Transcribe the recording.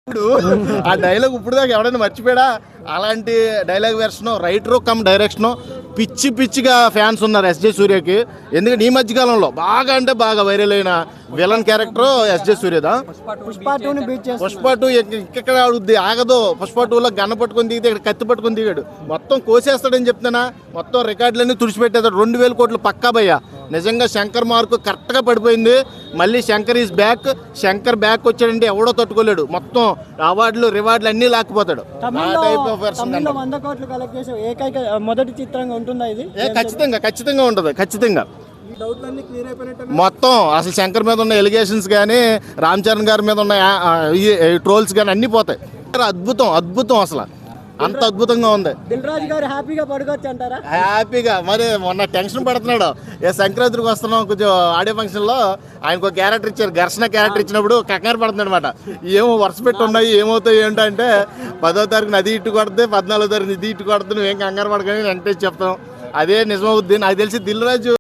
ఇప్పుడు ఆ డైలాగ్ ఇప్పుడు దాకా ఎవడైనా మర్చిపోయాడా? అలాంటి dialogue version writer come direction పిచ్చిగా ఫ్యాన్స్ ఉన్నారు ఎస్జే సూర్యకి. ఎందుకంటే ఈ మధ్యకాలంలో బాగా అంటే బాగా వైరల్ అయిన విలన్ క్యారెక్టర్ ఎస్జే సూర్యదా. పుష్ప 2 ఇక్కడ ఆడుద్ది ఆగదు. పుష్ప 2లో గన్న పట్టుకొని దిగితే ఇక్కడ కత్తి పట్టుకొని దిగాడు. మొత్తం కోసేస్తాడని చెప్తున్నా. మొత్తం రికార్డులన్నీ తుడిచిపెట్టేస్తాడు. 2000 కోట్లు పక్కా భయ్యా. నిజంగా శంకర్ మార్కు కరెక్ట్గా పడిపోయింది. మళ్ళీ Shankar is back. Shankar back వచ్చాడంటే ఎవడో తట్టుకోలేడు. మొత్తం అవార్డులు రివార్డులు అన్నీ లాక్కుపోతాడు. మొదటి చిత్రంగా ఉంటుందా ఇది? ఖచ్చితంగా ఉంటుంది. ఖచ్చితంగా మొత్తం అసలు శంకర్ మీద ఉన్న ఎలిగేషన్స్ కానీ రామ్ చరణ్ గారి మీద ఉన్న ట్రోల్స్ కానీ అన్నీ పోతాయి. అద్భుతం అసలు అంత అద్భుతంగా ఉంది. దిల్ రాజు గారు హ్యాపీగా పడుకోవచ్చు అంటారా? హ్యాపీగా. మరి మొన్న టెన్షన్ పడుతున్నాడు. సంక్రాంతికి వస్తున్నాం కొంచెం ఆడియో ఫంక్షన్లో ఆయనకు క్యారెక్టర్ ఇచ్చారు. ఘర్షణ క్యారెక్టర్ ఇచ్చినప్పుడు కంగారు పడుతున్నాడు అనమాట. ఏమో వరుస పెట్టి ఉన్నాయి ఏమవుతాయి ఏంటంటే 10వ తారీఖున అది ఇటు కొడుతుంది, 14వ తారీఖున ఇది ఇటు కొడుతుంది, నువ్వేం కంగారు పడకని వెంటనే చెప్తాం. అదే నిజమవుద్ది. నాకు తెలిసి దిల్ రాజు